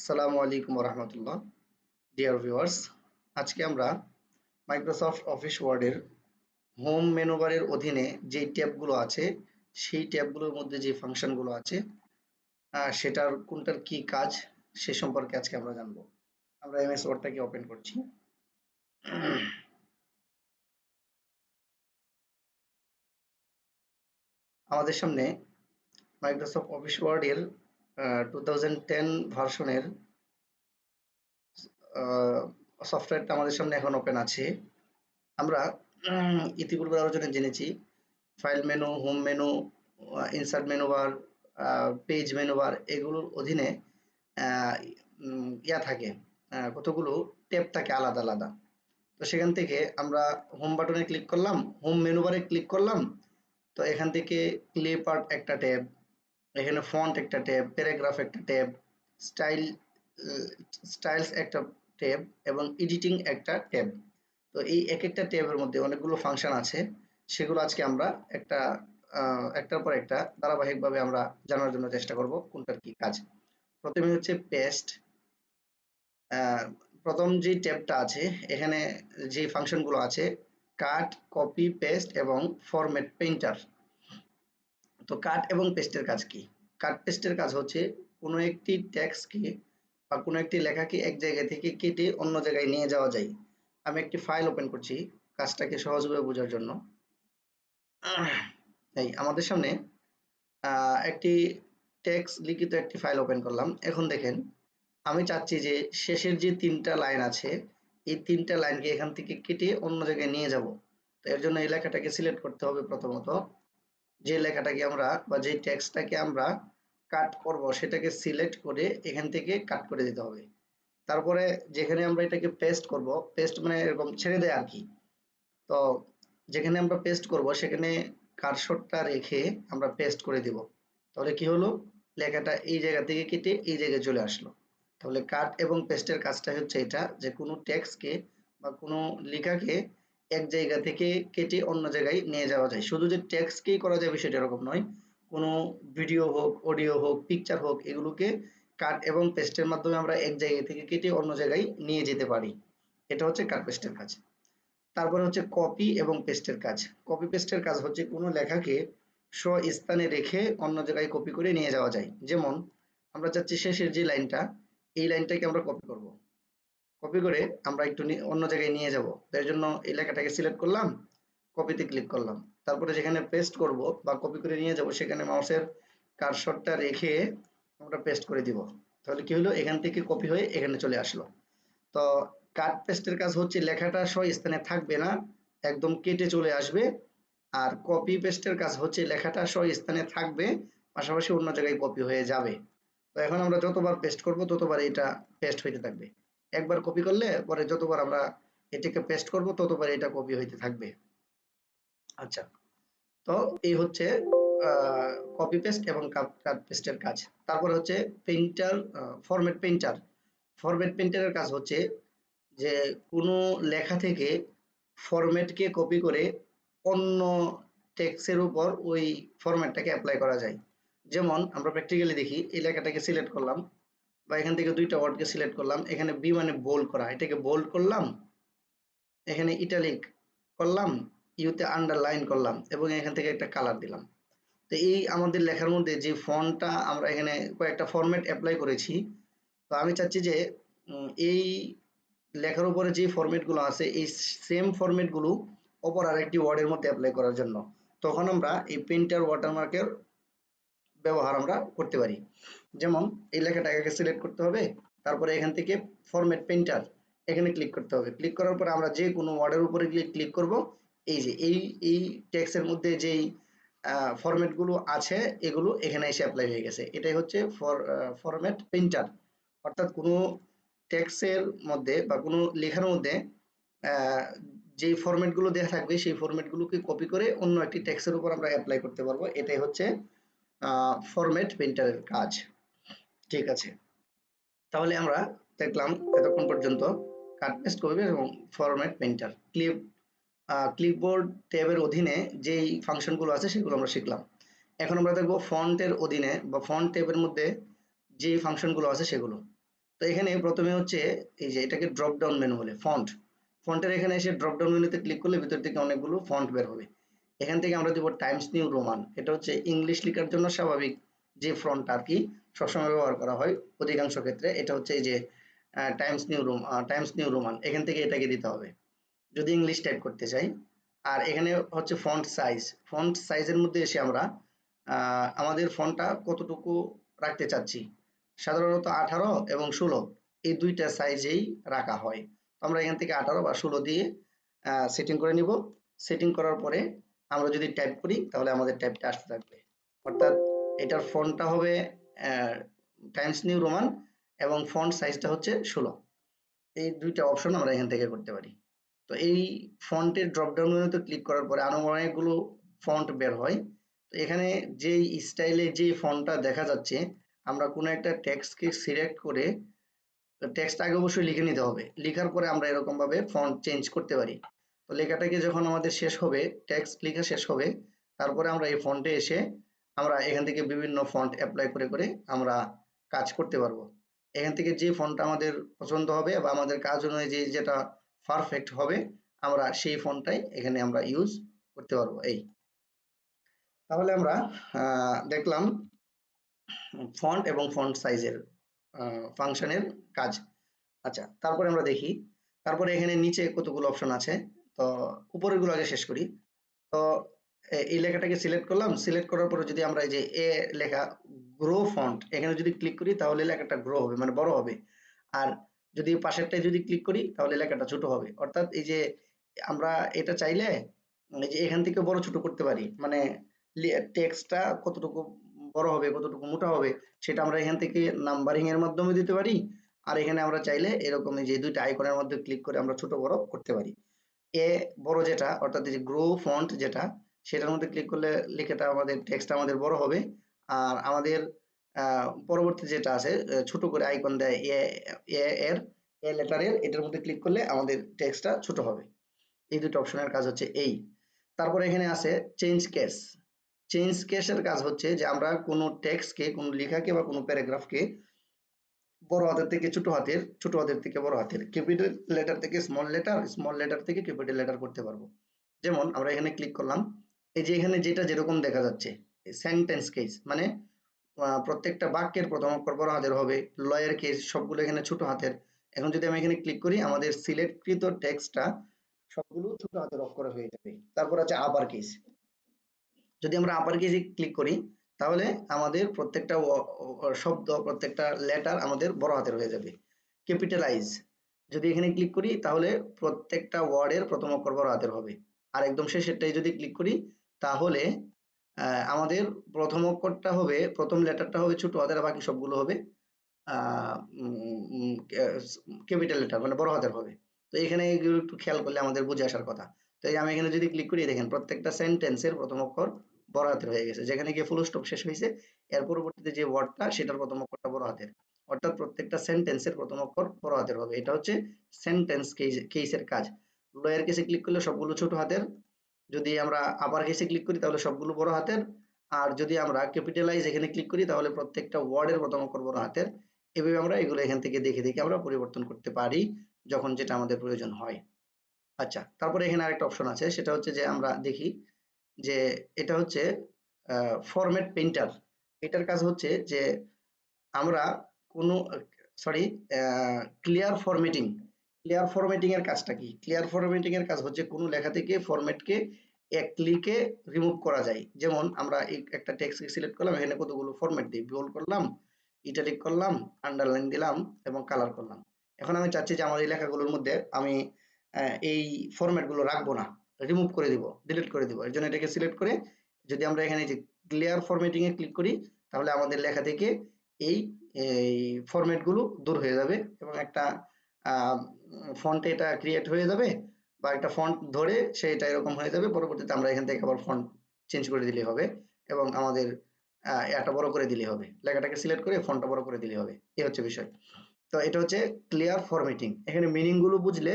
আসসালামু আলাইকুম রহমতুল্লাহ। Dear viewers, আজকে আমরা মাইক্রোসফট অফিস ওয়ার্ডের হোম মেনু বারের অধীনে যে ট্যাবগুলো আছে সেই ট্যাবগুলোর মধ্যে যে ফাংশনগুলো আছে সেটার কোনটার কি কাজ সে সম্পর্কে আজকে আমরা জানবো। আমরা এমএস ওয়ার্ডটাকে ওপেন করছি। আমাদের সামনে মাইক্রোসফট অফিস ওয়ার্ডের 2010 ভার্সনের সফটওয়্যারটা আমাদের সামনে এখন ওপেন আছে। আমরা ইতিপূর্বে আলোচনায় জেনেছি file menu, home menu, insert menu bar, page menu bar এগুলোর অধীনে ইয়া থাকে, কতগুলো ট্যাব থাকে আলাদা আলাদা। তো সেখান থেকে আমরা হোম বাটনে ক্লিক করলাম, হোম মেনু বারে ক্লিক করলাম। তো এখান থেকে ক্লিপ আর্ট একটা ট্যাব, এখানে ফন্ট একটা ট্যাব, প্যারাগ্রাফ একটা ট্যাব, স্টাইল স্টাইলস একটা ট্যাব এবং এডিটিং একটা ট্যাব। তো এই এক একটা ট্যাবের মধ্যে অনেকগুলো ফাংশন আছে, সেগুলো আজকে আমরা একটার পর একটা ধারাবাহিকভাবে আমরা জানার জন্য চেষ্টা করব কোনটার কি কাজ। প্রথমে হচ্ছে পেস্ট। প্রথম যে ট্যাবটা আছে এখানে যে ফাংশনগুলো আছে কাট, কপি, পেস্ট এবং ফরম্যাট পেইন্টার। তো কাট এবং পেস্টের কাজ কি? কাট পেস্টের কাজ হচ্ছে কোনো একটি টেক্সটকে বা কোনো একটি লেখাকে এক জায়গা থেকে কেটে অন্য জায়গায় নিয়ে যাওয়া যায়। আমি একটি ফাইল ওপেন করছি কাজটাকে সহজভাবে বোঝার জন্য। এই আমাদের সামনে একটি টেক্সট লিখিত একটি ফাইল ওপেন করলাম। এখন দেখেন আমি চাচ্ছি যে শেষের যে ৩টা লাইন আছে এই ৩টা লাইনকে এখান থেকে কেটে অন্য জায়গায় নিয়ে যাব। তো এর জন্য এই লেখাটাকে সিলেক্ট করতে হবে। প্রথমত যে লেখাটাকে আমরা বা যে টেক্সটটাকে আমরা কাট করব সেটাকে সিলেক্ট করে এখান থেকে কাট করে দিতে হবে। তারপরে যেখানে আমরা এটাকে পেস্ট করব, পেস্ট মানে এরকম ছেড়ে দেয় আর কি। তো যেখানে আমরা পেস্ট করব সেখানে কার্সরটা রেখে আমরা পেস্ট করে দিব। তাহলে কি হলো, লেখাটা এই জায়গা থেকে কেটে এই জায়গায় চলে আসলো। তাহলে কাট এবং পেস্টের কাজটা হচ্ছে এটা, যে কোনো টেক্সটকে বা কোনো লেখাকে এক জায়গা থেকে কেটে অন্য জায়গায় নিয়ে যাওয়া যায়। শুধু যে টেক্সটকেই করা যাবে সেটা এরকম নয়, কোনো ভিডিও হোক, অডিও হোক, পিকচার হোক, এগুলোকে কাট এবং পেস্টের মাধ্যমে আমরা এক জায়গা থেকে কেটে অন্য জায়গায় নিয়ে যেতে পারি। এটা হচ্ছে কাট পেস্টের কাজ। তারপরে হচ্ছে কপি এবং পেস্টের কাজ। কপি পেস্টের কাজ হচ্ছে কোনো লেখাকে স্বস্থানে রেখে অন্য জায়গায় কপি করে নিয়ে যাওয়া যায়। যেমন আমরা চাচ্ছি শেষের যে লাইনটা, এই লাইনটাকে আমরা কপি করব। কপি করে আমরা একটু অন্য জায়গায় নিয়ে যাব। তার জন্য এই লেখাটাকে সিলেক্ট করলাম, কপিতে ক্লিক করলাম। তারপরে যেখানে পেস্ট করব বা কপি করে নিয়ে যাব সেখানে মাউসের কার্সরটা রেখে আমরা পেস্ট করে দিব। তাহলে কি হলো, এখান থেকে কপি হয়ে এখানে চলে আসলো। তো কাট পেস্টের কাজ হচ্ছে লেখাটা স্থানে থাকবে না, একদম কেটে চলে আসবে। আর কপি পেস্টের কাজ হচ্ছে লেখাটা স্থানে থাকবে, পাশাপাশি অন্য জায়গায় কপি হয়ে যাবে। তো এখন আমরা যতবার পেস্ট করব ততবার এটা পেস্ট হইতে থাকবে। একবার কপি করলে পরে যতবার আমরা এটাকে পেস্ট করব ততবার এটা কপি হইতে থাকবে। আচ্ছা, তো এই হচ্ছে কপি পেস্ট এবং কাট পেস্টের কাজ। তারপরে হচ্ছে পেইন্টার, ফরম্যাট পেইন্টার। ফরম্যাট পেইন্টারের কাজ হচ্ছে যে কোনো লেখা থেকে ফরম্যাটকে কপি করে অন্য টেক্সটের উপর ওই ফরম্যাটটাকে অ্যাপ্লাই করা যায়। যেমন আমরা প্র্যাকটিক্যালি দেখি, এই লেখাটাকে সিলেক্ট করলাম বা এখান থেকে দুইটা ওয়ার্ডকে সিলেক্ট করলাম। এখানে বি মানে বোল্ড করা, এটাকে বোল্ড করলাম, এখানে ইটালিক করলাম, ইউতে আন্ডারলাইন করলাম এবং এখান থেকে একটা কালার দিলাম। তো এই আমাদের লেখার মধ্যে যে ফন্টটা আমরা এখানে কয়েকটা ফরম্যাট অ্যাপ্লাই করেছি। তো আমি চাচ্ছি যে এই লেখার উপরে যে ফরম্যাটগুলো আছে এই সেম ফরম্যাটগুলো অপর আরেকটি ওয়ার্ডের মধ্যে অ্যাপ্লাই করার জন্য তখন আমরা এই পেইন্টার ওয়াটারমার্কের ব্যবহার আমরা করতে পারি। যেমন এই লেখাটাকে সিলেক্ট করতে হবে, তারপরে এখান থেকে ফরম্যাট পেইন্টার এখানে ক্লিক করতে হবে। ক্লিক করার পর আমরা যে কোনো ওয়ার্ডের উপরে গিয়ে ক্লিক করব, এই যে এই টেক্সটের মধ্যে যেই ফরম্যাটগুলো আছে এগুলো এখানে এসে অ্যাপ্লাই হয়ে গেছে। এটাই হচ্ছে ফরম্যাট পেইন্টার। অর্থাৎ কোনো টেক্সটের মধ্যে বা কোনো লেখার মধ্যে যেই ফরম্যাটগুলো দেওয়া থাকবে সেই ফরম্যাটগুলোকে কপি করে অন্য একটি টেক্সটের উপর আমরা অ্যাপ্লাই করতে পারবো। এটাই হচ্ছে ফরম্যাট পেইন্টারের কাজ। ঠিক আছে, তাহলে আমরা দেখলাম এতক্ষণ পর্যন্ত কাট পেস্ট কপি এবং ফরম্যাট পেইন্টার। ক্লিপবোর্ড ট্যাবের অধীনে যেই ফাংশনগুলো আছে সেগুলো আমরা শিখলাম। এখন আমরা দেখব ফন্টের অধীনে বা ফন্ট ট্যাবের মধ্যে যে ফাংশনগুলো আছে সেগুলো। তো এখানে প্রথমে হচ্ছে এই যে এটাকে ড্রপ ডাউন মেনু বলে ফন্ট। ফন্টের এখানে এসে ড্রপ ডাউন মেনুতে ক্লিক করলে ভিতর থেকে অনেকগুলো ফন্ট বের হবে। এখান থেকে আমরা দিব টাইমস নিউ রোমান। এটা হচ্ছে ইংলিশ লেখার জন্য স্বাভাবিক যে ফন্ট আর কি সবসময় ব্যবহার করা হয় অধিকাংশ ক্ষেত্রে। এটা হচ্ছে এই যে টাইমস নিউ রোমান, এখান থেকে এটাকে দিতে হবে যদি ইংলিশ টাইপ করতে চাই। আর এখানে হচ্ছে ফন্ট সাইজ। ফন্ট সাইজের মধ্যে এসে আমরা আমাদের ফন্টটা কতটুকু রাখতে চাচ্ছি। সাধারণত 18 এবং 16 এই দুইটা সাইজেই রাখা হয়। আমরা এখান থেকে 18 বা 16 দিয়ে সেটিং করে নিব। সেটিং করার পরে আমরা যদি টাইপ করি তাহলে আমাদের টাইপটা আসতে থাকবে। অর্থাৎ এটার ফন্টটা হবে টাইমস নিউ রোমান এবং ফন্ট সাইজটা হচ্ছে 16। এই দুইটা অপশন আমরা এখান থেকে করতে পারি। তো এই ফন্টের ড্রপ ডাউন মেনুতে ক্লিক করার পরে আরো অনেকগুলো ফন্ট বের হয়। তো এখানে যেই স্টাইলে যে ফন্টটা দেখা যাচ্ছে, আমরা কোনো একটা টেক্সটকে সিলেক্ট করে টেক্সট আগে অবশ্যই লিখে নিতে হবে। লিখার পরে আমরা এরকম ভাবে ফন্ট চেঞ্জ করতে পারি। তো লেখাটাকে যখন আমাদের শেষ হবে, টেক্সট লেখা শেষ হবে, তারপরে আমরা এই ফন্টে এসে আমরা এখান থেকে বিভিন্ন ফন্ট অ্যাপ্লাই করে করে আমরা কাজ করতে পারবো। এখান থেকে যে ফন্টটা আমাদের পছন্দ হবে বা আমাদের কাজ অনুযায়ী যেটা পারফেক্ট হবে, আমরা সেই ফন্টটাই এখানে আমরা ইউজ করতে পারবো। এই তাহলে আমরা দেখলাম ফন্ট এবং ফন্ট সাইজের ফাংশনের কাজ। আচ্ছা, তারপরে আমরা দেখি তারপরে এখানে নিচে কতগুলো অপশন আছে। তো উপরের গুলো আগে শেষ করি। তো এই লেখাটাকে সিলেক্ট করলাম। সিলেক্ট করার পরে যদি আমরা এই যে এ লেখা গ্রো ফন্ট এখানে যদি ক্লিক করি তাহলে লেখাটা গ্রো হবে, মানে বড় হবে। আর যদি পাশেরটায় যদি ক্লিক করি তাহলে লেখাটা ছোট হবে। অর্থাৎ এই যে আমরা এটা চাইলে এই যে এখান থেকে বড় ছোট করতে পারি, মানে টেক্সটটা কতটুকু বড় হবে কতটুকু মোটা হবে সেটা আমরা এখান থেকে নাম্বারিং এর মাধ্যমে দিতে পারি। আর এখানে আমরা চাইলে এরকম এই যে দুইটা আইকনের মধ্যে ক্লিক করে আমরা ছোট বড় করতে পারি। এ বড় যেটা অর্থাৎ এই যে গ্রো ফন্ট যেটা, সেটার মধ্যে ক্লিক করলে লেখাটা আমাদের টেক্সটটা আমাদের বড় হবে। আর আমাদের পরবর্তী যেটা আছে ছোট করে আইকন দেয় এ এর এ লেটারের, এটার মধ্যে ক্লিক করলে আমাদের টেক্সটটা ছোট হবে। এই দুটো অপশনের কাজ হচ্ছে এই। তারপরে এখানে আছে চেঞ্জ কেস। চেঞ্জ কেসের কাজ হচ্ছে যে আমরা কোনো টেক্সটকে, কোনো লেখাকে বা কোনো প্যারাগ্রাফকে বড় হাতের থেকে ছোট হাতের, ছোট হাতের থেকে বড় হাতের, ক্যাপিটাল লেটার থেকে স্মল লেটার, স্মল লেটার থেকে ক্যাপিটাল লেটার করতে পারবো। যেমন আমরা এখানে ক্লিক করলাম, এই যে এখানে যেটা যেরকম দেখা যাচ্ছে সেন্টেন্স কেস, মানে প্রত্যেকটা বাক্যের প্রথম অক্ষর বড় হাতের হবে, লয়ের কেস সবগুলো এখানে ছোট হাতের। এখন যদি আমি এখানে ক্লিক করি আমাদের সিলেক্টকৃত টেক্সটটা সবগুলো ছোট হাতের অক্ষরে হয়ে যাবে। তারপর আছে আপার কেস। যদি আমরা আপার কেসে ক্লিক করি তাহলে আমাদের প্রত্যেকটা শব্দ, প্রত্যেকটা লেটার আমাদের বড় হাতের হয়ে যাবে। ক্যাপিটালাইজ যদি এখানে ক্লিক করি তাহলে প্রত্যেকটা ওয়ার্ডের প্রথম অক্ষর বড় হাতের হবে। আর একদম শেষেরটাই যদি ক্লিক করি তাহলে আমাদের প্রথম অক্ষরটা হবে, প্রথম লেটারটা হবে ছোট হাতের, বাকি সবগুলো হবে ক্যাপিটাল লেটার, মানে বড় হাতের হবে। তো এখানে এগুলো একটু খেয়াল করলে আমাদের বুঝে আসার কথা। তো এই আমি এখানে যদি ক্লিক করি দেখেন প্রত্যেকটা সেন্টেন্সের প্রথম অক্ষর বড় হাতের হয়ে গেছে। যেখানে গিয়ে ফুল স্টপ শেষ হয়েছে এর পরবর্তীতে যে ওয়ার্ডটা সেটার প্রথম অক্ষরটা বড় হাতের। অর্থাৎ প্রত্যেকটা সেন্টেন্সের প্রথম অক্ষর বড় হাতের হবে। এটা হচ্ছে সেন্টেন্স কেসের কাজ। লোয়ার কেসে ক্লিক করলে সবগুলো ছোট হাতের, যদি আমরা আপার কেসে ক্লিক করি তাহলে সবগুলো বড় হাতের, আর যদি আমরা ক্যাপিটালাইজ এখানে ক্লিক করি তাহলে প্রত্যেকটা ওয়ার্ডের প্রথম অক্ষর বড় হাতের। এভাবে আমরা এগুলো এখান থেকে দেখে দেখে আমরা পরিবর্তন করতে পারি যখন যেটা আমাদের প্রয়োজন হয়। আচ্ছা, তারপরে এখানে আরেকটা অপশন আছে, সেটা হচ্ছে যে আমরা দেখি যে এটা হচ্ছে ফরম্যাট পেইন্টার। এটার কাজ হচ্ছে যে আমরা কোনো sorry clear formatting. Clear formatting এর কাজটা কি? ক্লিয়ার ফরম্যাটিং এর কাজ হচ্ছে কোনো লেখা থেকে ফরম্যাটকে এক ক্লিকে রিমুভ করা যায়। যেমন আমরা এই একটা টেক্সটকে সিলেক্ট করলাম, এখানে কতগুলো ফরম্যাট দিই, বোল্ড করলাম, ইটালিক করলাম, আন্ডারলাইন দিলাম এবং কালার করলাম। এখন আমি চাচ্ছি যে আমার এই লেখাগুলোর মধ্যে আমি এই ফরম্যাট গুলো রাখবো না, রিমুভ করে দিব, ডিলিট করে দিব। এর জন্য এটাকে সিলেক্ট করে যদি আমরা এখানে যে ক্লিয়ার ফরম্যাটিং এ ক্লিক করি তাহলে আমাদের লেখা থেকে এই এই ফরম্যাট গুলো দূর হয়ে যাবে এবং একটা ফন্টে এটা ক্রিয়েট হয়ে যাবে বা একটা ফন্ট ধরে সেটা এরকম হয়ে যাবে। পরবর্তীতে আমরা এখান থেকে আবার ফন্ট চেঞ্জ করে দিলেই হবে এবং আমাদের এটা বড় করে দিলেই হবে। লেখাটাকে সিলেক্ট করে ফন্টটা বড় করে দিলেই হবে। এই হচ্ছে বিষয়। তো এটা হচ্ছে ক্লিয়ার ফরম্যাটিং। এখানে মিনিং গুলো বুঝলে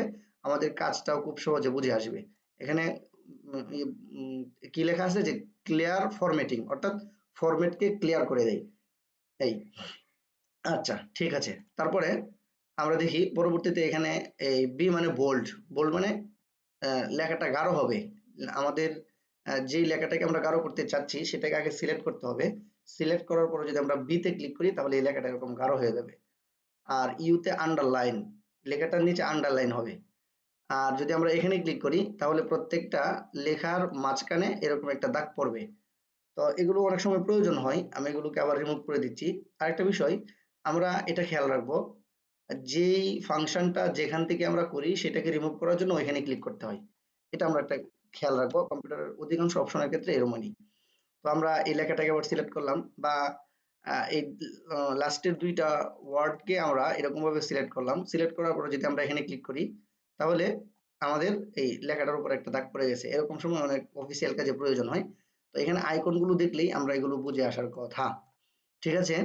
আমাদের কাজটাও খুব সহজে বুঝে আসবে। এখানে কি লেখা আছে যে ক্লিয়ার ফরম্যাটিং, অর্থাৎ ফরম্যাটকে ক্লিয়ার করে দেয়। এই আচ্ছা, ঠিক আছে। তারপরে আমরা দেখি পরবর্তীতে এখানে এই বি মানে বোল্ড, বোল্ড মানে লেখাটা গাঢ় হবে। আমাদের যেই লেখাটাকে আমরা গাঢ় করতে চাচ্ছি সেটাকে আগে সিলেক্ট করতে হবে। সিলেক্ট করার পরে যদি আমরা বিতে ক্লিক করি তাহলে এই লেখাটা এরকম গাঢ় হয়ে যাবে। আর ইউতে আন্ডারলাইন, লেখাটার নিচে আন্ডারলাইন হবে। আর যদি আমরা এখানে ক্লিক করি তাহলে প্রত্যেকটা লেখার মাঝখানে এরকম একটা দাগ পড়বে। তো এগুলো অনেক সময় প্রয়োজন হয়, আমি এগুলোকে আবার রিমুভ করে দিচ্ছি। আরেকটা বিষয় আমরা এটা খেয়াল রাখবো, যেই ফাংশনটা যেখান থেকে আমরা করি সেটাকে রিমুভ করার জন্য ওইখানে ক্লিক করতে হয়। এটা আমরা একটা খেয়াল রাখবো, কম্পিউটারের অধিকাংশ অপশনের ক্ষেত্রে এরকমই। তো আমরা এই লেখাটাকে আবার সিলেক্ট করলাম, বা এই লাস্টের দুইটা ওয়ার্ডকে আমরা এরকম ভাবে সিলেক্ট করলাম। সিলেক্ট করার পরে যদি আমরা এখানে ক্লিক করি তাহলে আমাদের এই লেখাটার উপর একটা দাগ পড়ে গেছে। এরকম সময় অনেক অফিসিয়াল কাজে প্রয়োজন হয়। তো এখানে আইকনগুলো দেখলেই আমরা এগুলো বুঝে আসার কথা। ঠিক আছে?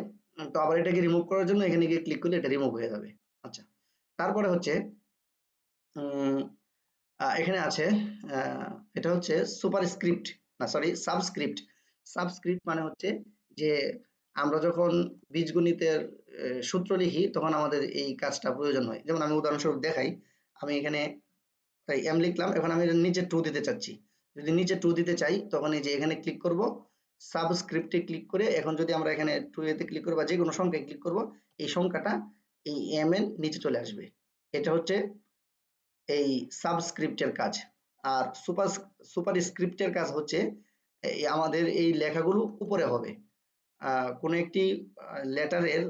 তো আবার এটাকে রিমুভ করার জন্য এখানে গিয়ে ক্লিক করলে এটা রিমুভ হয়ে যাবে। আচ্ছা, তারপরে হচ্ছে এখানে আছে এটা হচ্ছে সুপারস্ক্রিপ্ট, না সরি সাবস্ক্রিপ্ট। সাবস্ক্রিপ্ট মানে হচ্ছে যে আমরা যখন বীজগণিতের সূত্র লিখি তখন আমাদের এই কাজটা প্রয়োজন হয়। যেমন আমি উদাহরণস্বরূপ দেখাই, আমি এখানে এম লিখলাম, এখন আমি নিচে 2 দিতে চাচ্ছি। যদি নিচে 2 দিতে চাই তখন এই যে এখানে ক্লিক করব, সাবস্ক্রিপ্টে ক্লিক করে এখন যদি আমরা এখানে 2 এতে ক্লিক করব বা যে কোনো সংখ্যায় ক্লিক করব, এই সংখ্যাটা এই এম এর নিচে চলে আসবে। এটা হচ্ছে এই সাবস্ক্রিপ্টের কাজ। আর সুপারস্ক্রিপ্টের কাজ হচ্ছে আমাদের এই লেখাগুলো উপরে হবে। কোনো একটি লেটারের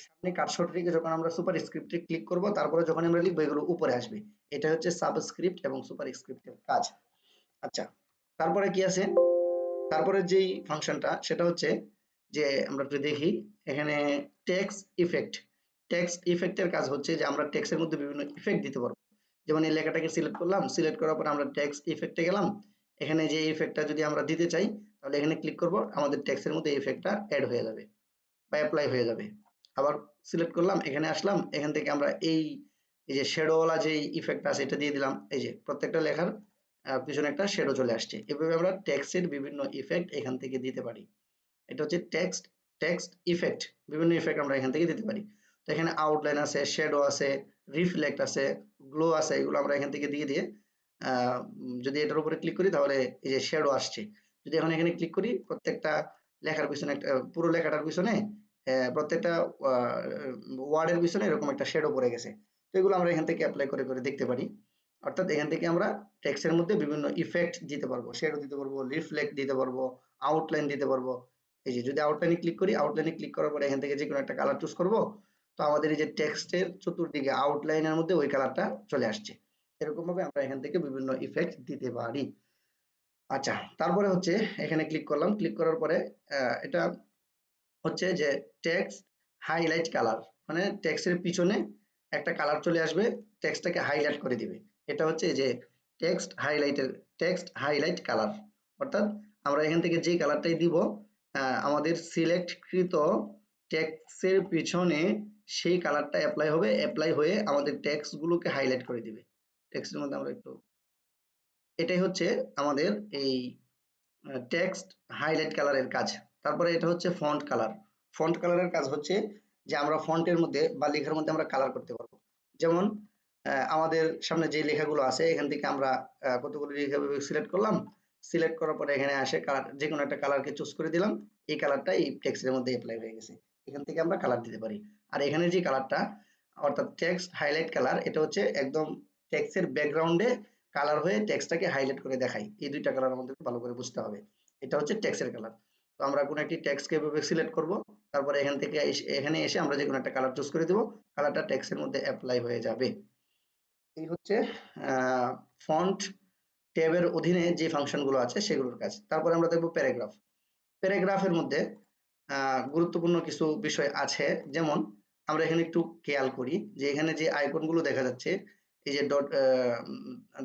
সামনে কার্সর রেখে যখন আমরা সুপারস্ক্রিপ্টে ক্লিক করব তারপরে যখন আমরা লিখবো এগুলো উপরে আসবে। এটা হচ্ছে সাবস্ক্রিপ্ট এবং সুপারস্ক্রিপ্টের কাজ। আচ্ছা, তারপরে কি আছে? তারপরে যেই ফাংশনটা সেটা হচ্ছে যে আমরা একটু দেখি এখানে টেক্সট ইফেক্ট। টেক্সট ইফেক্টের কাজ হচ্ছে যে আমরা টেক্সটের মধ্যে বিভিন্ন ইফেক্ট দিতে পারবো। যেমন এই লেখাটাকে সিলেক্ট করলাম, সিলেক্ট করার পর আমরা টেক্সট ইফেক্টে গেলাম। এখানে যে ইফেক্টটা যদি আমরা দিতে চাই তাহলে এখানে ক্লিক করব, আমাদের টেক্সটের মধ্যে এই ইফেক্টটা অ্যাড হয়ে যাবে বা অ্যাপ্লাই হয়ে যাবে। আবার সিলেক্ট করলাম, এখানে আসলাম, এখান থেকে আমরা এই যে শ্যাডোওয়ালা যে ইফেক্ট আছে এটা দিয়ে দিলাম। এই যে প্রত্যেকটা লেখার পিছনে একটা শ্যাডো চলে আসছে। এভাবে আমরা টেক্সটের বিভিন্ন ইফেক্ট এখান থেকে দিতে পারি। এটা হচ্ছে টেক্সট ইফেক্ট, বিভিন্ন ইফেক্ট আমরা এখান থেকে দিতে পারি। তো এখানে আউটলাইন আছে, শ্যাডো আছে, রিফ্লেক্ট আছে, গ্লো আছে, এগুলো আমরা এখান থেকে দিয়ে দিয়ে যদি এটার উপরে ক্লিক করি তাহলে এই যে শ্যাডো আসছে। যদি এখন এখানে ক্লিক করি প্রত্যেকটা লেখার পিছনে একটা, পুরো লেখাটার পিছনে প্রত্যেকটা ওয়ার্ডের পিছনে এরকম একটা শ্যাডো পড়ে গেছে। তো এগুলো আমরা এখান থেকে অ্যাপ্লাই করে করে দেখতে পারি। অর্থাৎ এখান থেকে আমরা টেক্সটের মধ্যে বিভিন্ন ইফেক্ট দিতে পারবো, শ্যাডো দিতে পারবো, রিফ্লেক্ট দিতে পারবো, আউটলাইন দিতে পারবো। এই যে যদি আউটলাইনে ক্লিক করি, আউটলাইনে ক্লিক করার পরে এখান থেকে যে কোনো একটা কালার চুজ করব, তো আমাদের এই যে টেক্সটের চতুর্দিকে আউটলাইনের মধ্যে ওই কালারটা চলে আসছে। এরকম ভাবে আমরা এখান থেকে বিভিন্ন ইফেক্ট দিতে পারি। আচ্ছা, তারপরে হচ্ছে এখানে ক্লিক করলাম, ক্লিক করার পরে এটা হচ্ছে যে টেক্সট হাইলাইট কালার, মানে টেক্সটের পিছনে একটা কালার চলে আসবে, টেক্সটটাকে হাইলাইট করে দিবে। এটা হচ্ছে যে টেক্সট হাইলাইট কালার। অর্থাৎ আমরা এখান থেকে যে কালারটাই দিব আমাদের সিলেক্টকৃত টেক্সটের পিছনে সেই কালারটা অ্যাপ্লাই হবে, অ্যাপ্লাই হয়ে আমাদের টেক্সটগুলোকে হাইলাইট করে দিবে। টেক্সটের মধ্যে আমরা একটু, এটাই হচ্ছে আমাদের এই টেক্সট হাইলাইট কালারের কাজ। তারপরে এটা হচ্ছে ফন্ট কালার। ফন্ট কালারের কাজ হচ্ছে যে আমরা ফন্টের মধ্যে বা লেখার মধ্যে আমরা কালার করতে পারবো। যেমন আমাদের সামনে যে লেখাগুলো আছে এখান থেকে আমরা কতগুলো লেখা সিলেক্ট করলাম, সিলেক্ট করার পরে এখানে আসে কালার, যে কোনো একটা কালারকে চুজ করে দিলাম, এই কালারটা এই টেক্সটের মধ্যে অ্যাপ্লাই হয়ে গেছে। এখান থেকে আমরা কালার দিতে পারি। আর এখানে যে কালারটা অর্থাৎ টেক্সট হাইলাইট কালার, এটা হচ্ছে একদম টেক্সটের ব্যাকগ্রাউন্ডে কালার হয়ে টেক্সটটাকে হাইলাইট করে দেখাই। এই দুইটা কালার আমাদেরকে ভালো করে বুঝতে হবে। এটা হচ্ছে টেক্সটের কালার। তো আমরা কোনো একটি টেক্সটকে এভাবে সিলেক্ট করব, তারপরে এখান থেকে এখানে এসে আমরা যে কোনো একটা কালার চুজ করে দেব, কালারটা টেক্সটের মধ্যে অ্যাপ্লাই হয়ে যাবে। এই হচ্ছে ফন্ট ট্যাবের অধীনে যে ফাংশনগুলো আছে সেগুলোর কাজ। তারপরে আমরা দেখব প্যারাগ্রাফ। প্যারাগ্রাফের মধ্যে গুরুত্বপূর্ণ কিছু বিষয় আছে। যেমন আমরা এখানে একটু খেয়াল করি যে এখানে যে আইকনগুলো দেখা যাচ্ছে, এই যে ডট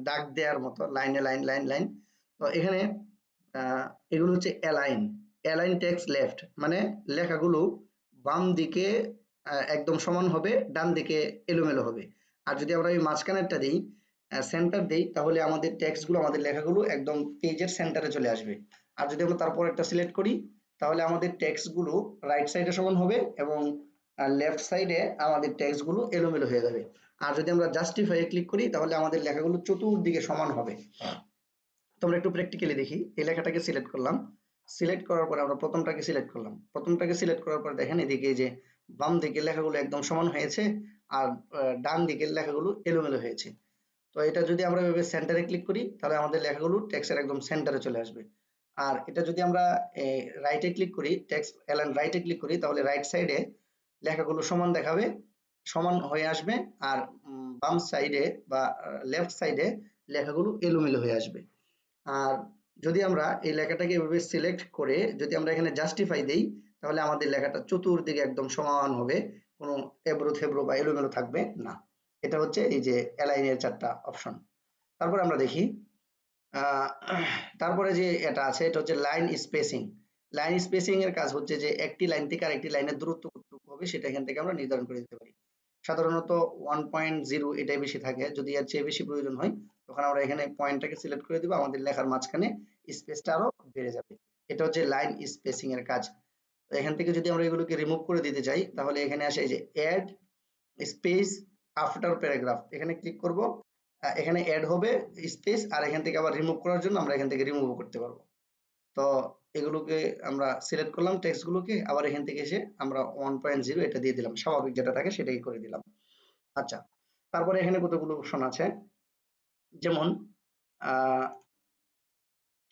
দাগ দেওয়ার মতো লাইনে লাইন লাইন লাইন, তো এখানে এগুলো হচ্ছে অ্যালাইন টেক্সট লেফট, মানে লেখাগুলো বাম দিকে একদম সমান হবে, ডান দিকে এলোমেলো হবে। আর যদি আমরা এই মাঝখানেরটা দিই, সেন্টার দেই, তাহলে আমাদের টেক্সটগুলো, আমাদের লেখাগুলো একদম পেজের সেন্টারে চলে আসবে। আর যদি আমরা তারপর একটা সিলেক্ট করি তাহলে আমাদের টেক্সটগুলো রাইট সাইডে সমান হবে এবং আর লেফট সাইডে আমাদের টেক্সট গুলো এলোমেলো হয়ে যাবে। আর যদি আমরা জাস্টিফাই এ ক্লিক করি তাহলে আমাদের লেখাগুলো চতুর্দিকে সমান হবে। তো আমরা একটু প্র্যাকটিক্যালি দেখি। এই লেখাটাকে সিলেক্ট করলাম, সিলেক্ট করার পরে আমরা প্রথমটাকে সিলেক্ট করলাম, প্রথমটাকে সিলেক্ট করার পরে দেখেন এদিকে যে বাম দিকের লেখাগুলো একদম সমান হয়েছে আর ডান দিকের লেখাগুলো এলোমেলো হয়েছে। তো এটা যদি আমরা এভাবে সেন্টারে ক্লিক করি তাহলে আমাদের লেখাগুলো টেক্সটের একদম সেন্টারে চলে আসবে। আর এটা যদি আমরা রাইটে ক্লিক করি, টেক্সট অ্যালাইন রাইটে ক্লিক করি তাহলে রাইট সাইডে লেখাগুলো সমান দেখাবে, সমান হয়ে আসবে। আর বাম সাইডে বা লেফট সাইডে লেখাগুলো এলোমেলো হয়ে আসবে। আর যদি আমরা এই লেখাটাকে এভাবে সিলেক্ট করে যদি আমরা এখানে জাস্টিফাই দেই তাহলে আমাদের লেখাটা চতুর্দিকে একদম সমান হবে, কোনো এবড়ো থেবড়ো বা এলোমেলো থাকবে না। এটা হচ্ছে এই যে অ্যালাইনের 4টা অপশন। তারপরে আমরা দেখি তারপরে যে এটা আছে এটা হচ্ছে লাইন স্পেসিং। লাইন স্পেসিং এর কাজ হচ্ছে যে একটি লাইন থেকে আরেকটি লাইনের দূরত্ব কতটুকু হবে সেটা এখান থেকে আমরা নির্ধারণ করে দিতে পারি। সাধারণত 1.0 এটাই বেশি থাকে, যদি এর চেয়ে বেশি প্রয়োজন হয় তখন আমরা এখানে পয়েন্টটাকে সিলেক্ট করে দিব, আমাদের লেখার মাঝখানে স্পেসটা আরো বেড়ে যাবে। এটা হচ্ছে লাইন স্পেসিং এর কাজ। তো এখান থেকে যদি আমরা এগুলোকে রিমুভ করে দিতে চাই তাহলে এখানে আসে এই যে অ্যাড স্পেস আফটার প্যারাগ্রাফ, এখানে ক্লিক করব, এখানে অ্যাড হবে স্পেস, আর এখান থেকে আবার রিমুভ করার জন্য আমরা এখান থেকে রিমুভ করতে পারবো। তো এগুলোকে আমরা সিলেক্ট করলাম টেক্সট গুলোকে, আবার এখান থেকে এসে আমরা 1.0 এটা দিয়ে দিলাম, স্বাভাবিক যেটা থাকে সেটাই করে দিলাম। আচ্ছা, তারপরে এখানে কতগুলো অপশন আছে, যেমন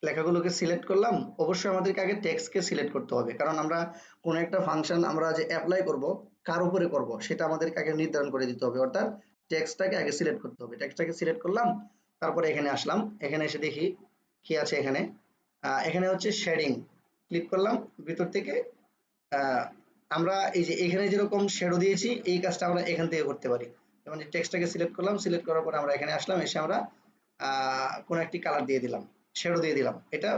লেখাগুলোকে সিলেক্ট করলাম। অবশ্যই আমাদেরকে আগে টেক্সটকে সিলেক্ট করতে হবে, কারণ আমরা কোনো একটা ফাংশন আমরা যে অ্যাপ্লাই করব কার উপরে করব সেটা আমাদেরকে আগে নির্ধারণ করে দিতে হবে, অর্থাৎ টেক্সটটাকে আগে সিলেক্ট করতে হবে। টেক্সটটাকে সিলেক্ট করলাম, তারপরে এখানে আসলাম, এখানে এসে দেখি কি আছে এখানে। এখানে হচ্ছে শেডিং, ক্লিক করলাম ভিতর থেকে। আমরা এই যে এখানে যেরকম শ্যাডো দিয়েছি এই কাজটা আমরা এখান থেকে করতে পারি। যেমন টেক্সটটাকে সিলেক্ট করলাম, সিলেক্ট করার পরে আমরা এখানে আসলাম, এসে আমরা কোনো একটি কালার দিয়ে দিলাম, শ্যাডো দিয়ে দিলাম। এটা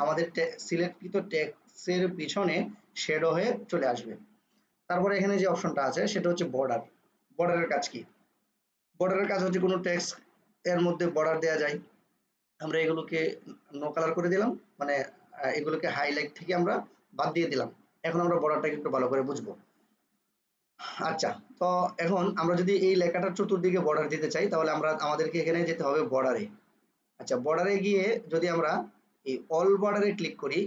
আমাদের সিলেক্টকৃত টেক্সটের পিছনে শ্যাডো হয়ে চলে আসবে। তারপরে এখানে যে অপশনটা আছে সেটা হচ্ছে বর্ডার। বর্ডারের কাজ কি? বর্ডারের কাজ হচ্ছে কোনো টেক্সট এর মধ্যে বর্ডার দেওয়া যায়, আমরা এগুলোকে নো কালার করে দিলাম, মানে এগুলোকে হাইলাইট থেকে আমরা বাদ দিয়ে দিলাম। এখন আমরা বর্ডারটাকে একটু ভালো করে বুঝবো। আচ্ছা, তো এখন আমরা যদি এই লেখাটার চতুর্দিকে বর্ডার দিতে চাই তাহলে আমাদেরকে এখানে যেতে হবে বর্ডারে। আচ্ছা, বর্ডারে গিয়ে যদি আমরা এই অল বর্ডারে ক্লিক করি,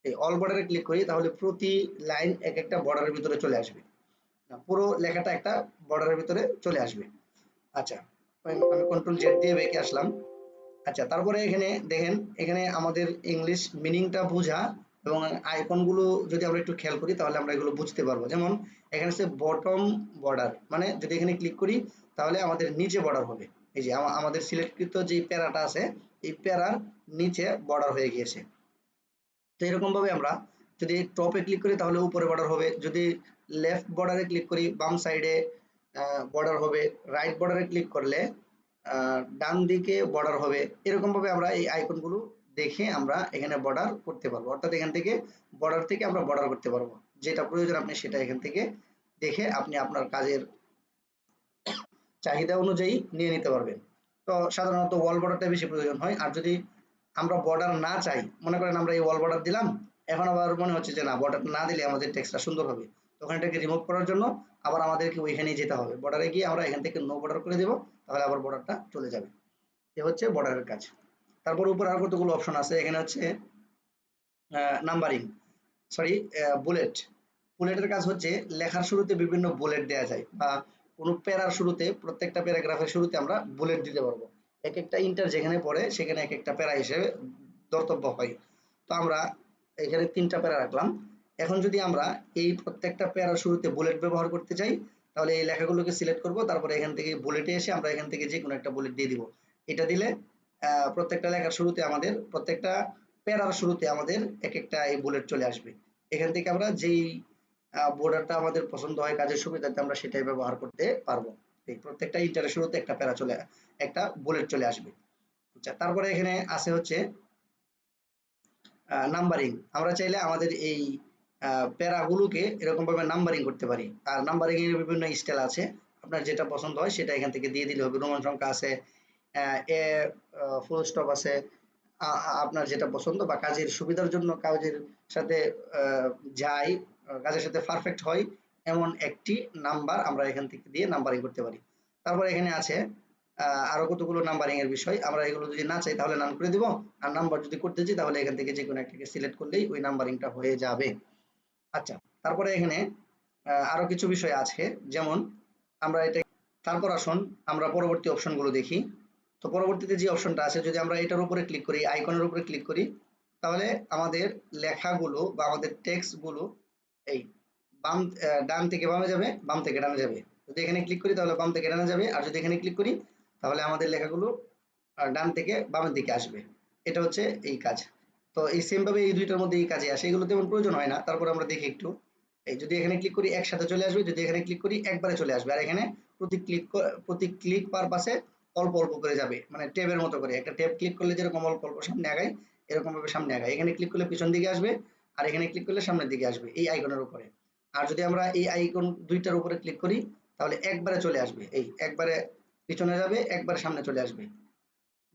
এই অল বর্ডারে ক্লিক করি তাহলে প্রতি লাইন এক একটা বর্ডারের ভিতরে চলে আসবে, না পুরো লেখাটা একটা বর্ডারের ভিতরে চলে আসবে। আচ্ছা, আমি কন্ট্রোল জেড দিয়ে বেঁকে আসলাম। আচ্ছা, তারপরে এখানে দেখেন, এখানে আমাদের ইংলিশ মিনিংটা বোঝা এবং আইকনগুলো যদি আমরা একটু খেয়াল করি তাহলে আমরা এগুলো বুঝতে পারবো। যেমন এখানে হচ্ছে বটম বর্ডার, মানে যদি এখানে ক্লিক করি তাহলে আমাদের নিচে বর্ডার হবে। এই যে আমাদের সিলেক্টকৃত যে প্যারাটা আছে এই প্যারার নিচে বর্ডার হয়ে গিয়েছে। তো এরকম ভাবে আমরা যদি টপে ক্লিক করি তাহলে উপরে বর্ডার হবে, যদি লেফট বর্ডারে ক্লিক করি বাম সাইডে বর্ডার হবে, রাইট বর্ডারে ক্লিক করলে ডান দিকে বর্ডার হবে। এরকম ভাবে আমরা এই আইকনগুলো দেখে আমরা এখানে বর্ডার করতে পারবো, অর্থাৎ এখান থেকে বর্ডার থেকে আমরা বর্ডার করতে পারবো, যেটা প্রয়োজন আপনি সেটা এখান থেকে দেখে আপনি আপনার কাজের চাহিদা অনুযায়ী নিয়ে নিতে পারবেন। তো সাধারণত ওয়াল বর্ডারটা বেশি প্রয়োজন হয়। আর যদি আমরা বর্ডার না চাই, মনে করেন আমরা এই ওয়াল বর্ডার দিলাম, এখন আবার মনে হচ্ছে যে না বর্ডার না দিলে আমাদের টেক্সটটা সুন্দর হবে, তখন এটাকে রিমুভ করার জন্য আবার আমাদেরকে ওইখানেই যেতে হবে, বর্ডারে গিয়ে আমরা এখান থেকে নো বর্ডার করে দেব, তাহলে আবার বর্ডারটা চলে যাবে। এ হচ্ছে বর্ডারের কাজ। তারপর উপরে আর কতগুলো অপশন আছে, এখানে হচ্ছে নাম্বারিং, সরি বুলেট। বুলেটের কাজ হচ্ছে লেখার শুরুতে বিভিন্ন বুলেট দেওয়া যায়, বা কোনো প্যারার শুরুতে প্রত্যেকটা প্যারাগ্রাফের শুরুতে আমরা বুলেট দিতে পারবো। এক একটা ইন্টার যেখানে পড়ে সেখানে এক একটা প্যারা হিসেবে ধর্তব্য হয়। তো আমরা এখানে 3টা প্যারা রাখলাম। এখন যদি আমরা এই প্রত্যেকটা প্যারার শুরুতে বুলেট ব্যবহার করতে চাই তাহলে এই লেখাগুলোকে সিলেক্ট করব, তারপরে এখান থেকে বুলেটে এসে আমরা এখান থেকে যে কোনো একটা বুলেট দিয়ে দিব। এটা দিলে প্রত্যেকটা লেখার শুরুতে আমাদের প্রত্যেকটা প্যারার শুরুতে আমাদের এক একটা এই বুলেট চলে আসবে। এখান থেকে আমরা যেই বর্ডারটা আমাদের পছন্দ হয় কাজের সুবিধাতে আমরা সেটাই ব্যবহার করতে পারবো। এই প্রত্যেকটা ইন্টারের শুরুতে একটা প্যারা চলে একটা বুলেট চলে আসবে। আচ্ছা, তারপরে এখানে আছে হচ্ছে নাম্বারিং। আমরা চাইলে আমাদের এই প্যারাগুলোকে এরকম ভাবে নাম্বারিং করতে পারি। আর নাম্বারিং এর বিভিন্ন স্টাইল আছে, আপনার যেটা পছন্দ হয় সেটা এখান থেকে দিয়ে দিলে হবে। রোমান সংখ্যা আছে, এ ফুল স্টপ আছে, আপনার যেটা পছন্দ বা কাজের সুবিধার জন্য কাজের সাথে যায় কাজের সাথে পারফেক্ট হয় এমন একটি নাম্বার আমরা এখান থেকে দিয়ে নাম্বারিং করতে পারি। তারপর এখানে আছে আরো কতগুলো নাম্বারিং এর বিষয়, আমরা এগুলো যদি না চাই তাহলে নান করে দিব, আর নাম্বার যদি করতে চাই তাহলে এখান থেকে যে কোনো একটাকে সিলেক্ট করলেই ওই নাম্বারিংটা হয়ে যাবে। আচ্ছা, তারপরে এখানে আরো কিছু বিষয় আছে, যেমন আমরা এটা, তারপর আসুন আমরা পরবর্তী অপশনগুলো দেখি। তো পরবর্তীতে যে অপশনটা আছে, যদি আমরা এটার উপরে ক্লিক করি, আইকনের উপরে ক্লিক করি, তাহলে আমাদের লেখাগুলো বা আমাদের টেক্সট গুলো এই বাম ডান থেকে বামে যাবে, বাম থেকে ডানে যাবে। যদি এখানে ক্লিক করি তাহলে বাম থেকে ডানে যাবে, আর যদি এখানে ক্লিক করি তাহলে আমাদের লেখাগুলো ডান থেকে বামের দিকে আসবে। এটা হচ্ছে এই কাজ। তো এই সেম ভাবে এই দুইটার মধ্যে এই কাজে আসে, এগুলো তেমন প্রয়োজন হয় না। তারপর আমরা দেখি একটু, এই যদি এখানে ক্লিক করি একসাথে চলে আসবে, যদি এখানে ক্লিক করি একবারে চলে আসবে, আর এখানে প্রতি ক্লিক পার পাশে অল্প অল্প করে যাবে, মানে ট্যাবের মতো করে। একটা ট্যাব ক্লিক করলে যেরকম অল্প অল্প সামনে আগায়, এরকম ভাবে সামনে আগায়। এখানে ক্লিক করলে পিছন দিকে আসবে, আর এখানে ক্লিক করলে সামনের দিকে আসবে এই আইকনের উপরে। আর যদি আমরা এই আইকন দুইটার উপরে ক্লিক করি তাহলে একবারে চলে আসবে, এই একবারে পিছনে যাবে, একবারে সামনে চলে আসবে।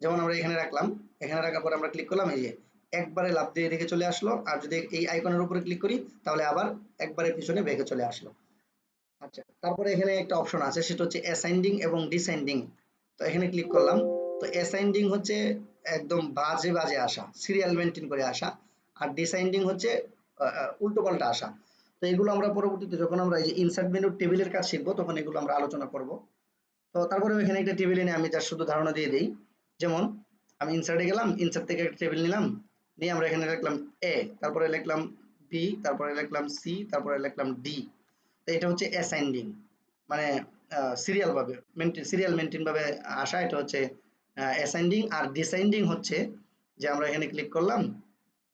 যেমন আমরা এখানে রাখলাম, এখানে রাখার পর আমরা ক্লিক করলাম, এই যে একবারে লাফ দিয়ে এদিকে চলে আসলো। আর যদি এই আইকনের উপরে ক্লিক করি তাহলে আবার একবারে পিছনে বেঁকে চলে আসলো। আচ্ছা, তারপরে এখানে একটা অপশন আছে, সেটা হচ্ছে অ্যাসাইন্ডিং এবং ডিসেন্ডিং। তো এখানে ক্লিক করলাম। তো অ্যাসাইন্ডিং হচ্ছে একদম বাজে বাজে আসা, সিরিয়াল মেনটেন করে আসা, আর ডিসেন্ডিং হচ্ছে উল্টো পাল্টা আসা। তো এগুলো আমরা পরবর্তীতে যখন আমরা এই যে ইনসার্ট মেনু টেবিলের কাজ শিখবো তখন এগুলো আমরা আলোচনা করব। তো তারপরে এখানে একটা টেবিলে নিয়ে আমি তার শুধু ধারণা দিয়ে দিই। যেমন আমি ইনসার্টে গেলাম, ইনসার্ট থেকে একটা টেবিল নিলাম, নিয়ে আমরা এখানে লিখলাম এ, তারপরে লিখলাম বি, তারপরে লিখলাম সি, তারপরে লিখলাম ডি। তো এটা হচ্ছে অ্যাসাইন্ডিং, মানে সিরিয়াল মেনটেন ভাবে আসা, এটা হচ্ছে অ্যাসাইন্ডিং। আর ডিসেন্ডিং হচ্ছে যে আমরা এখানে ক্লিক করলাম,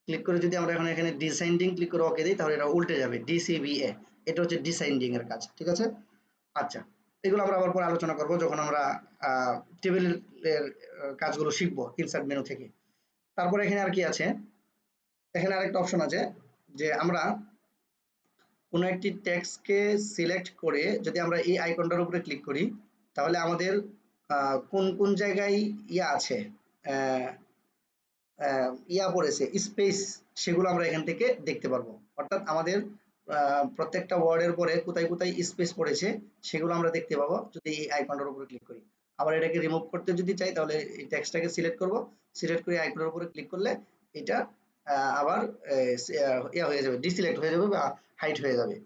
ক্লিক করে যদি আমরা এখানে ডিসেন্ডিং ক্লিক করে ওকে দিই তাহলে এটা উল্টে যাবে, ডিসিবিএ। এটা হচ্ছে ডিসেন্ডিং এর কাজ, ঠিক আছে? আচ্ছা, এগুলো আমরা আবার পরে আলোচনা করব যখন আমরা টেবিলের কাজগুলো শিখবো ইনসার্ট মেনু থেকে। তারপর এখানে আর কি আছে, এখানে আরেকটা অপশন আছে, যে আমরা কোনো একটি টেক্সটকে সিলেক্ট করে যদি আমরা এই আইকনটার উপরে ক্লিক করি তাহলে আমাদের কোন কোন জায়গায় ইয়া আছে, আহ, ইয়া পড়েছে স্পেস, সেগুলো আমরা এখান থেকে দেখতে পারবো। অর্থাৎ আমাদের প্রত্যেকটা ওয়ার্ডের পরে কোথায় কোথায় স্পেস পড়েছে সেগুলো আমরা দেখতে পাবো যদি এই আইকনটার উপরে ক্লিক করি। আবার এটাকে রিমুভ করতে যদি চাই তাহলে এই টেক্সটটাকে সিলেক্ট করব, সিলেক্ট করে আইকনের উপরে ক্লিক করলে এটা আবার ইয়া হয়ে যাবে, ডিসিলেক্ট হয়ে যাবে বা হাইড হয়ে যাবে।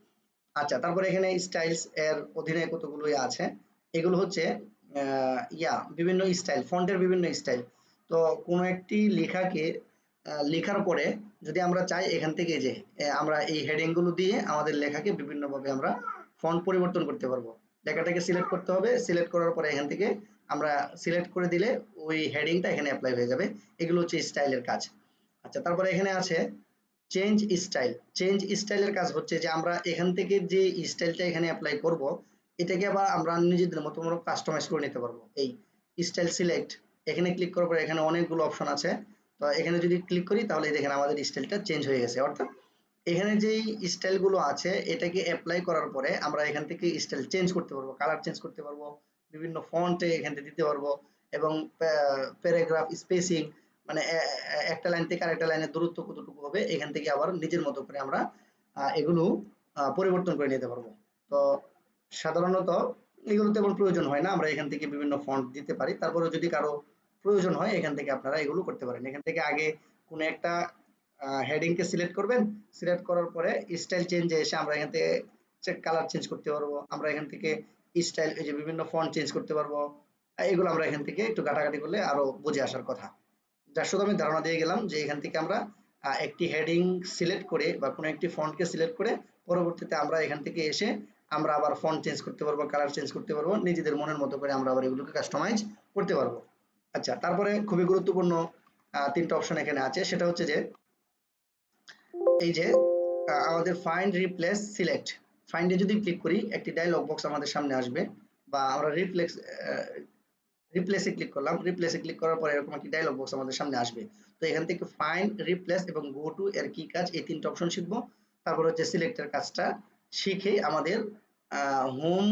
আচ্ছা, তারপরে এখানে স্টাইলস এর অধীনে কতগুলো ইয়া আছে, এগুলো হচ্ছে বিভিন্ন স্টাইল, ফন্টের বিভিন্ন স্টাইল। তো কোনো একটি লেখাকে লেখার পরে যদি আমরা চাই এখান থেকে যে আমরা এই হেডিং গুলো দিয়ে আমাদের লেখাকে বিভিন্নভাবে আমরা ফন্ট পরিবর্তন করতে পারবো। লেখাটাকে সিলেক্ট করতে হবে, সিলেক্ট করার পরে এখান থেকে আমরা সিলেক্ট করে দিলে ওই হেডিংটা এখানে অ্যাপ্লাই হয়ে যাবে। এগুলো হচ্ছে স্টাইলের কাজ। আচ্ছা, তারপরে এখানে আছে চেঞ্জ স্টাইল। চেঞ্জ স্টাইলের কাজ হচ্ছে যে আমরা এখান থেকে যে স্টাইলটা এখানে অ্যাপ্লাই করব এটাকে আবার আমরা নিজেদের মতো মতো কাস্টমাইজ করে নিতে পারবো। এই স্টাইল সিলেক্ট, এখানে ক্লিক করার পরে এখানে অনেকগুলো অপশন আছে। তো এখানে যদি ক্লিক করি তাহলে দেখেন আমাদের স্টাইলটা চেঞ্জ হয়ে গেছে। অর্থাৎ এখানে যেই স্টাইলগুলো আছে এটাকে অ্যাপ্লাই করার পরে আমরা এখান থেকে স্টাইল চেঞ্জ করতে পারবো, কালার চেঞ্জ করতে পারবো, বিভিন্ন ফন্টে এখান থেকে দিতে পারবো, এবং প্যারাগ্রাফ স্পেসিং, মানে একটা লাইন থেকে আরেকটা লাইনের দূরত্ব কতটুকু হবে এখান থেকে আবার নিজের মতো করে আমরা এগুলো পরিবর্তন করে নিতে পারবো। তো সাধারণত এগুলো তেমন প্রয়োজন হয় না, আমরা এখান থেকে বিভিন্ন ফন্ট দিতে পারি। তারপরে যদি কারো প্রয়োজন হয় এখান থেকে আপনারা এগুলো করতে পারেন। এখান থেকে আগে কোনো একটা হেডিং কে সিলেক্ট করবেন, সিলেক্ট করার পরে স্টাইল চেঞ্জে এসে আমরা এখান থেকে কালার চেঞ্জ করতে পারবো, আমরা এখান থেকে স্টাইল এই যে বিভিন্ন ফন্ট চেঞ্জ করতে পারবো। এগুলো আমরা এখান থেকে একটু ঘাটাঘাটি করলে আরো বুঝে আসার কথা। যার শুধু আমি ধারণা দিয়ে গেলাম যে এখান থেকে আমরা একটি হেডিং সিলেক্ট করে বা কোনো একটি ফন্টকে সিলেক্ট করে পরবর্তীতে আমরা এখান থেকে এসে আমরা আবার ফন্ট চেঞ্জ করতে পারবো, কালার চেঞ্জ করতে পারবো, নিজেদের মনের মতো করে আমরা আবার এগুলোকে কাস্টমাইজ করতে পারবো। আচ্ছা, তারপরে খুবই গুরুত্বপূর্ণ তিনটা অপশন এখানে আছে, সেটা হচ্ছে যে এই যে আমাদের ফাইন্ড রিপ্লেস সিলেক্ট। ফাইন্ডে যদি ক্লিক করি একটি ডায়লগ বক্স আমাদের সামনে আসবে, বা আমরা রিপ্লেসে ক্লিক করলাম, রিপ্লেসে ক্লিক করার পরে এরকম একটি ডায়লগ বক্স আমাদের সামনে আসবে। তো এখান থেকে ফাইন্ড, রিপ্লেস এবং গো টু এর কি কাজ, এই তিনটা অপশন শিখবো। তারপর হচ্ছে সিলেক্টের কাজটা শিখে আমাদের হোম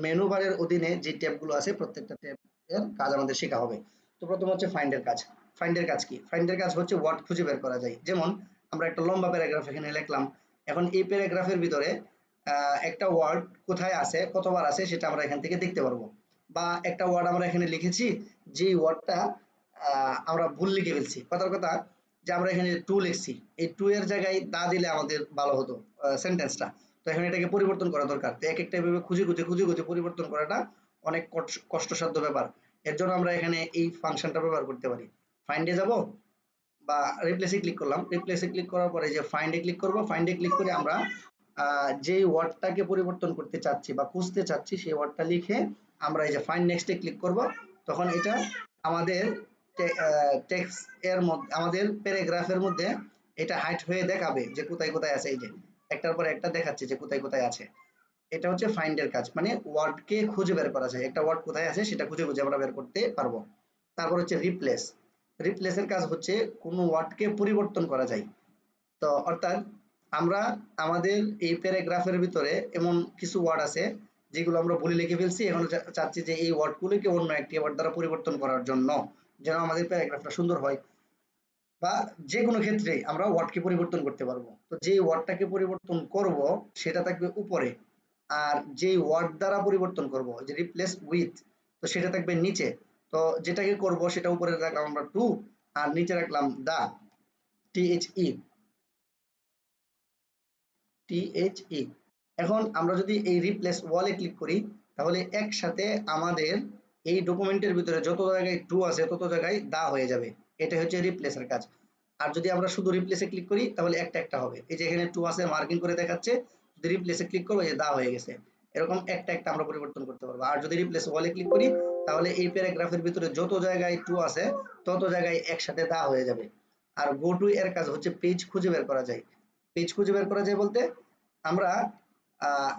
মেনু বারের অধীনে যে ট্যাবগুলো আছে প্রত্যেকটা ট্যাবের কাজ আমাদের শেখা হবে। তো প্রথম হচ্ছে ফাইন্ডের কাজ। ফাইন্ডের কাজ কি? ফাইন্ডের কাজ হচ্ছে ওয়ার্ড খুঁজে বের করা যায়। যেমন আমরা একটা লম্বা প্যারাগ্রাফ এখানে লিখলাম, এখন এই প্যারাগ্রাফের ভিতরে একটা ওয়ার্ড কোথায় আছে, কতবার আছে সেটা আমরা এখান থেকে দেখতে পারবো। বা একটা ওয়ার্ড আমরা এখানে লিখেছি, যে ওয়ার্ডটা আমরা ভুল লিখে ফেলছি, কথার কথা যে আমরা এখানে টু লিখছি, এই টু এর জায়গায় দা দিলে আমাদের ভালো হতো সেন্টেন্সটা। তো এখন এটাকে পরিবর্তন করা দরকার। তো এক একটা এভাবে খুঁজে খুঁজে খুঁজে খুঁজে পরিবর্তন করাটা অনেক কষ্টসাধ্য ব্যাপার। এর জন্য আমরা এখানে এই ফাংশনটা ব্যবহার করতে পারি। ফাইন্ডে যাব বা রিপ্লেসে ক্লিক করলাম, রিপ্লেসে ক্লিক করার পরে যে ফাইন্ডে ক্লিক করব, ফাইন্ডে ক্লিক করে আমরা যে ওয়ার্ডটাকে পরিবর্তন করতে চাচ্ছি বা খুঁজতে চাচ্ছি সেই ওয়ার্ডটা লিখে আমরা এই যে ফাইন্ড নেক্সটে ক্লিক করব। তখন এটা আমাদের টেক্সট এর মধ্যে, আমাদের প্যারাগ্রাফের মধ্যে এটা হাইড হয়ে দেখাবে যে কোথায় কোথায় আছে। এই যে একটার পর একটা দেখাচ্ছে যে কোথায় কোথায় আছে। এটা হচ্ছে ফাইন্ডের কাজ, মানে ওয়ার্ডকে খুঁজে বের করা যায়, একটা ওয়ার্ড কোথায় আছে সেটা খুঁজে খুঁজে আমরা বের করতে পারবো। তারপর হচ্ছে রিপ্লেস। রিপ্লেসের কাজ হচ্ছে কোনো ওয়ার্ডকে পরিবর্তন করা যায়। তো অর্থাৎ আমরা আমাদের এই প্যারাগ্রাফের ভিতরে এমন কিছু ওয়ার্ড আছে যেগুলো আমরা ভুলে লিখে ফেলছি, এখন চাচ্ছি যে এই ওয়ার্ডগুলোকে অন্য একটি ওয়ার্ড দ্বারা পরিবর্তন করার জন্য, যেন আমাদের প্যারাগ্রাফটা সুন্দর হয়। বা যে কোনো ক্ষেত্রে আমরা ওয়ার্ডকে পরিবর্তন করতে পারবো। তো যে ওয়ার্ডটাকে পরিবর্তন করব সেটা থাকবে উপরে, আর যে ওয়ার্ড দ্বারা পরিবর্তন করব যে রিপ্লেস উইথ, তো সেটা থাকবে নিচে। তো যেটাকে করব সেটা উপরে রাখলাম আমরা টু, আর নিচে রাখলাম দা, THE, THE। এখন আমরা যদি এই রিপ্লেস ওয়ালে ক্লিক করি তাহলে একসাথে আমাদের এই ডকুমেন্টের ভিতরে যত জায়গায় টু আছে তত জায়গায় দা হয়ে যাবে। এটা হচ্ছে রিপ্লেসের কাজ। আর যদি আমরা শুধু রিপ্লেসে ক্লিক করি তাহলে একটা একটা হবে, এই যে এখানে টু আছে মার্কিং করে দেখাচ্ছে, যদি রিপ্লেসে ক্লিক করবো এই যে দা হয়ে গেছে। এরকম একটা একটা আমরা পরিবর্তন করতে পারবো। আর যদি রিপ্লেস ওয়ালে ক্লিক করি তাহলে এই প্যারাগ্রাফের ভিতরে যত জায়গায় টু আছে তত জায়গায় একসাথে দা হয়ে যাবে। আর গো টু এর কাজ হচ্ছে পেজ খুঁজে বের করা যায়। পেজ খুঁজে বের করা যায় বলতে আমরা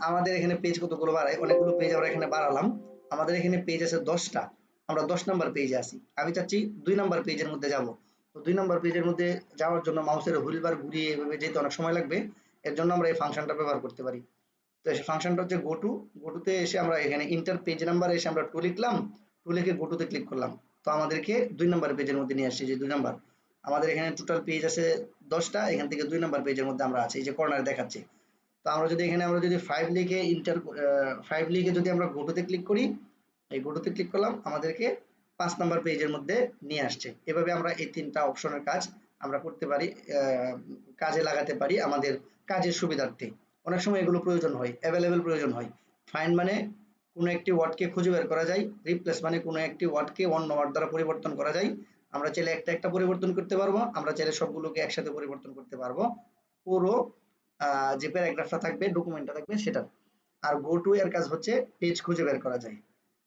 আমাদের এখানে পেজ কতগুলো বাড়াই, অনেকগুলো পেজ আমরা এখানে বাড়ালাম। আমাদের এখানে পেজ আছে 10টা, আমরা 10 নাম্বার পেজে আছি, আমি চাচ্ছি 2 নাম্বার পেজের মধ্যে যাব। তো 2 নাম্বার পেজের মধ্যে যাওয়ার জন্য মাউসের হুইল বার ঘুরিয়ে এভাবে যেতে অনেক সময় লাগবে। এর জন্য আমরা এই ফাংশনটা ব্যবহার করতে পারি। তো এই ফাংশনটা হচ্ছে গো টুতে এসে আমরা এখানে ইন্টার পেজ নাম্বার এসে আমরা টু লিখলাম, টু লিখে গো টুতে ক্লিক করলাম। তো আমাদেরকে 2 নাম্বার পেজের মধ্যে নিয়ে আসছে, যে 2 নাম্বার। আমাদের এখানে টোটাল পেজ আছে 10টা, এখান থেকে 2 নাম্বার পেজের মধ্যে আমরা আছি, এই যে কর্নারে দেখাচ্ছে। তো আমরা যদি এখানে আমরা যদি 5 লিখে ফাইভ লিখে যদি আমরা গোটুতে ক্লিক করি, এই গোটুতে ক্লিক করলাম, আমাদেরকে 5 নাম্বার পেজের মধ্যে নিয়ে আসছে। এভাবে আমরা এই 3টা অপশনের কাজ আমরা করতে পারি, কাজে লাগাতে পারি আমাদের কাজের সুবিধার্থে। অনেক সময় এগুলো প্রয়োজন হয়, অ্যাভেলেবেল প্রয়োজন হয়। ফাইন্ড মানে কোনো একটি ওয়ার্ডকে খুঁজে বের করা যায়, রিপ্লেস মানে কোনো একটি ওয়ার্ডকে অন্য ওয়ার্ড দ্বারা পরিবর্তন করা যায়। আমরা চাইলে একটা একটা পরিবর্তন করতে পারবো, আমরা চাইলে সবগুলোকে একসাথে পরিবর্তন করতে পারবো পুরো যে প্যারাগ্রাফটা থাকবে, ডকুমেন্টটা থাকবে সেটা। আর গো টু এর কাজ হচ্ছে পেজ খুঁজে বের করা যায়।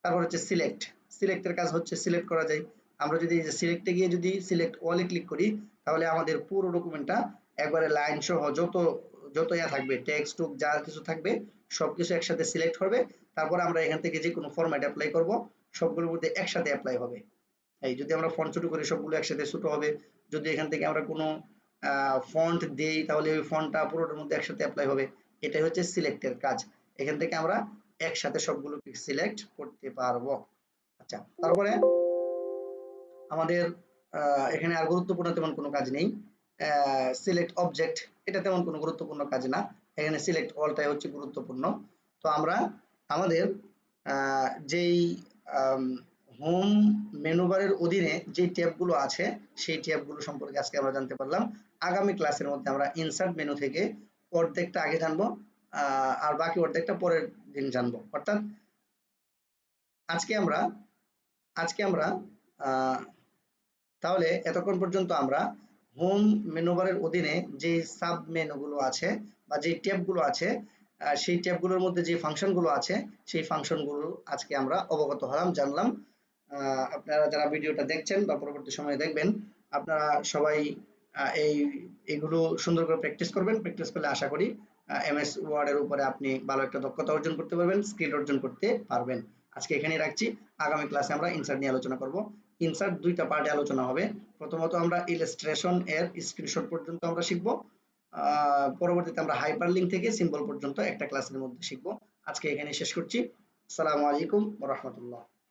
তারপর হচ্ছে সিলেক্ট। সিলেক্টের কাজ হচ্ছে সিলেক্ট করা যায়। আমরা যদি এই যে সিলেক্টে গিয়ে যদি সিলেক্ট ওয়ালে ক্লিক করি তাহলে আমাদের পুরো ডকুমেন্টটা একবারে লাইন সহ যত ইয়া থাকবে, টেক্সট টুক যা কিছু থাকবে সবকিছু একসাথে সিলেক্ট হবে। তারপর আমরা এখান থেকে যে কোনো ফরম্যাট অ্যাপ্লাই করব, সবগুলোর মধ্যে একসাথে অ্যাপ্লাই হবে। এই যদি আমরা ফন্ট ছোট করি সবগুলো একসাথে ছোট হবে। যদি এখান থেকে আমরা কোনো ফন্ট দেই তাহলে ওই ফন্টটা পুরোটার মধ্যে একসাথে অ্যাপ্লাই হবে। এটাই হচ্ছে সিলেক্টের কাজ। এখান থেকে আমরা একসাথে সবগুলোকে সিলেক্ট করতে পারবো। আচ্ছা, তারপরে আমাদের এখানে আর গুরুত্বপূর্ণ তেমন কোনো কাজ নেই। সিলেক্ট অবজেক্ট, এটা তেমন কোনো গুরুত্বপূর্ণ কাজ না। এখানে সিলেক্ট অলটাই হচ্ছে গুরুত্বপূর্ণ। তো আমরা আমাদের যেই হোম মেনু বারের অধীনে যে ট্যাবগুলো আছে সেই ট্যাবগুলো সম্পর্কে আজকে আমরা জানতে পারলাম। আগামী ক্লাসের মধ্যে আমরা ইনসার্ট মেনু থেকে অর্ধেকটা আগে জানবো, আর বাকি অর্ধেকটা পরের দিন জানবো। অর্থাৎ আজকে আমরা আজকে আমরা তাহলে এতক্ষণ পর্যন্ত আমরা হোম মেনু বারের অধীনে যে সাব মেনুগুলো আছে বা যে ট্যাবগুলো আছে, সেই ট্যাবগুলোর মধ্যে যে ফাংশনগুলো আছে সেই ফাংশনগুলো আজকে আমরা অবগত হলাম, জানলাম। আপনারা যারা ভিডিওটা দেখছেন বা পরবর্তী সময়ে দেখবেন, আপনারা সবাই এই এগুলো সুন্দর করে প্র্যাকটিস করবেন। প্র্যাকটিস করলে আশা করি এমএস ওয়ার্ডের উপরে আপনি ভালো একটা দক্ষতা অর্জন করতে পারবেন, স্কিল অর্জন করতে পারবেন। আজকে এখানেই রাখছি। আগামী ক্লাসে আমরা ইনসার্ট নিয়ে আলোচনা করব। ইনসার্ট 2টা পার্টে আলোচনা হবে। প্রথমত আমরা ইলাস্ট্রেশন এর স্ক্রিনশট পর্যন্ত আমরা শিখব, পরবর্তীতে আমরা হাইপারলিংক থেকে সিম্বল পর্যন্ত একটা ক্লাসের মধ্যে শিখব। আজকে এখানে শেষ করছি। আসসালামু আলাইকুম ওয়া রাহমাতুল্লাহ।